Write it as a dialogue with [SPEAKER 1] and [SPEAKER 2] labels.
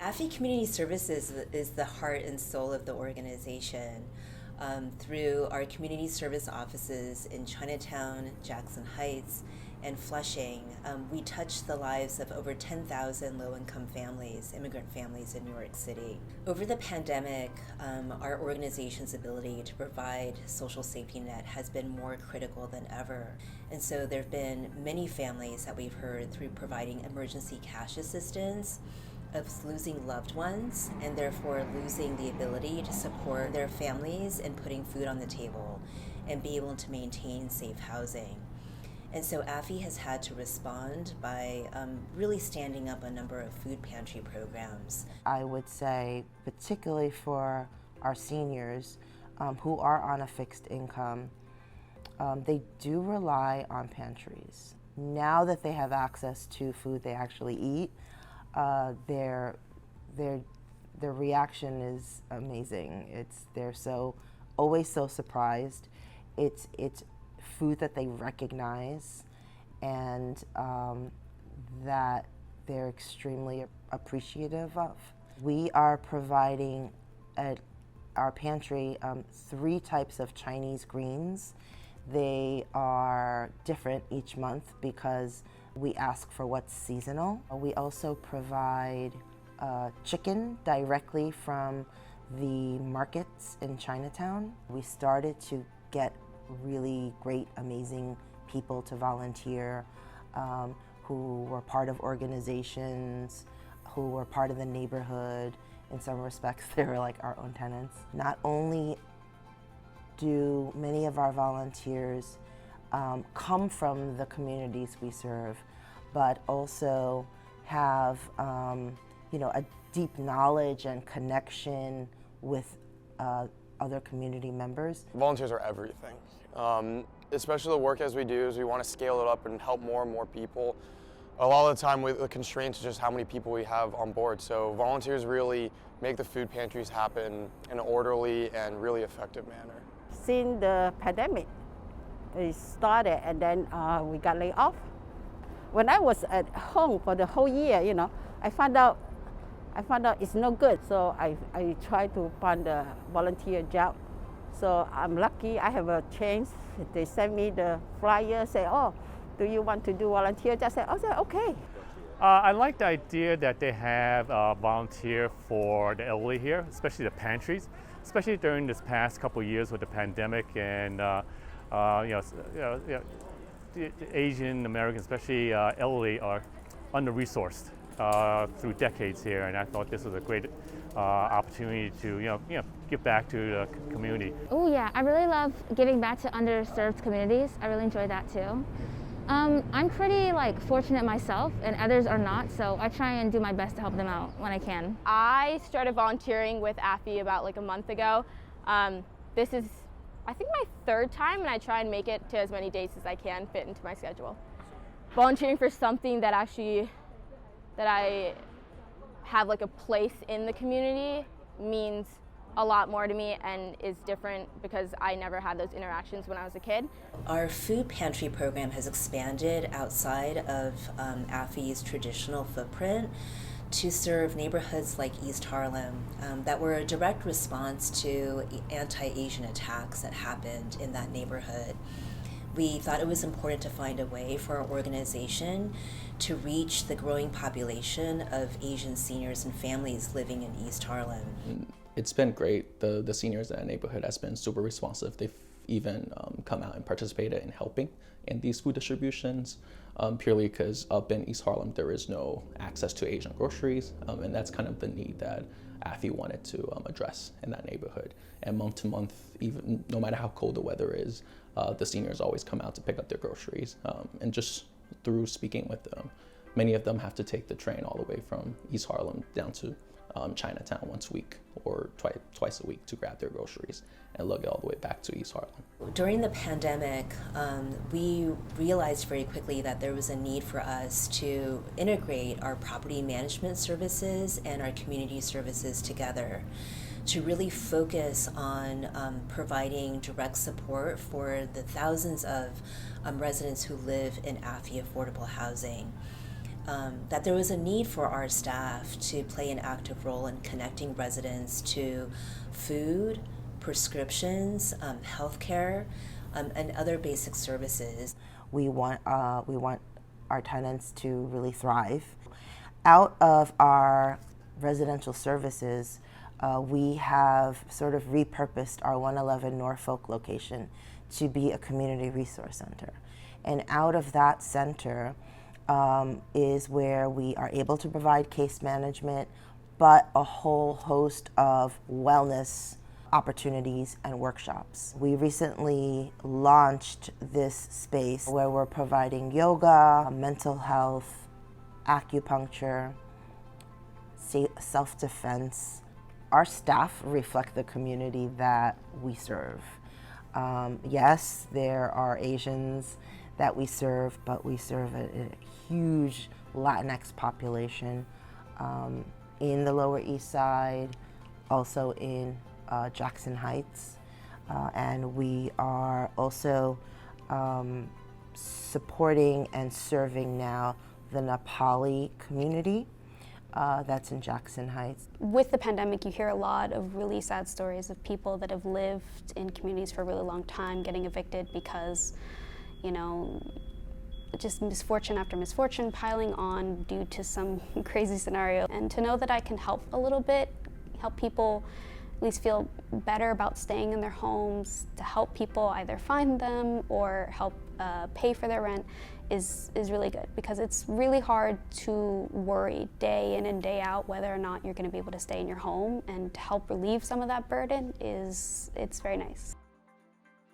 [SPEAKER 1] AAFE Community Services is the heart and soul of the organization. Through our community service offices in Chinatown, Jackson Heights, and Flushing, we touch the lives of over 10,000 low-income families, immigrant families in New York City. Over the pandemic, our organization's ability to provide social safety net has been more critical than ever. And so there have been many families that we've heard through providing emergency cash assistance of losing loved ones and therefore losing the ability to support their families and putting food on the table and be able to maintain safe housing. And so AAFE has had to respond by really standing up a number of food pantry programs.
[SPEAKER 2] I would say particularly for our seniors who are on a fixed income, they do rely on pantries. Now that they have access to food they actually eat, their reaction is amazing. They're always so surprised. It's food that they recognize and that they're extremely appreciative of. We are providing at our pantry 3 types of Chinese greens. They are different each month because we ask for what's seasonal. We also provide chicken directly from the markets in Chinatown. We started to get really great, amazing people to volunteer who were part of organizations, who were part of the neighborhood. In some respects, they were like our own tenants. Not only do many of our volunteers come from the communities we serve, but also have a deep knowledge and connection with other community members.
[SPEAKER 3] Volunteers are everything. Especially the work as we do is we want to scale it up and help more and more people. A lot of the time the constraints is just how many people we have on board. So volunteers really make the food pantries happen in an orderly and really effective manner.
[SPEAKER 4] Since the pandemic started and then we got laid off. When I was at home for the whole year, I found out it's no good. So I tried to find a volunteer job. So I'm lucky I have a chance. They sent me the flyer, say, oh, do you want to do volunteer? I said, okay.
[SPEAKER 5] I like the idea that they have volunteer for the elderly here, especially the pantries, especially during this past couple of years with the pandemic and the Asian Americans, especially elderly, are under-resourced through decades here, and I thought this was a great opportunity to give back to the community.
[SPEAKER 6] Oh yeah, I really love giving back to underserved communities. I really enjoy that too. I'm pretty fortunate myself, and others are not, so I try and do my best to help them out when I can.
[SPEAKER 7] I started volunteering with AAFE about a month ago. This is, I think, my 3rd time, and I try and make it to as many dates as I can fit into my schedule. Volunteering for something that I have a place in the community means a lot more to me and is different because I never had those interactions when I was a kid.
[SPEAKER 1] Our food pantry program has expanded outside of AAFE's traditional footprint to serve neighborhoods like East Harlem that were a direct response to anti-Asian attacks that happened in that neighborhood. We thought it was important to find a way for our organization to reach the growing population of Asian seniors and families living in East Harlem.
[SPEAKER 8] It's been great. The seniors in that neighborhood has been super responsive. They've even come out and participated in helping in these food distributions, purely because up in East Harlem there is no access to Asian groceries, and that's kind of the need that AAFE wanted to address in that neighborhood. And month to month, even no matter how cold the weather is, the seniors always come out to pick up their groceries. And just through speaking with them, many of them have to take the train all the way from East Harlem down to Chinatown once a week or twice a week to grab their groceries and lug it all the way back to East Harlem.
[SPEAKER 1] During the pandemic, we realized very quickly that there was a need for us to integrate our property management services and our community services together to really focus on providing direct support for the thousands of residents who live in AAFE affordable housing. that there was a need for our staff to play an active role in connecting residents to food, prescriptions, healthcare, and other basic services.
[SPEAKER 2] We want our tenants to really thrive. Out of our residential services, we have sort of repurposed our 111 Norfolk location to be a community resource center. And out of that center is where we are able to provide case management, but a whole host of wellness opportunities and workshops. We recently launched this space where we're providing yoga, mental health, acupuncture, self-defense. Our staff reflect the community that we serve. Yes, there are Asians that we serve, but we serve a huge Latinx population in the Lower East Side, also in Jackson Heights, and we are also supporting and serving now the Nepali community that's in Jackson Heights.
[SPEAKER 9] With the pandemic, you hear a lot of really sad stories of people that have lived in communities for a really long time getting evicted because, you know, just misfortune after misfortune piling on due to some crazy scenario. And to know that I can help a little bit, help people at least feel better about staying in their homes, to help people either find them or help pay for their rent is really good, because it's really hard to worry day in and day out whether or not you're going to be able to stay in your home, and to help relieve some of that burden it's very nice.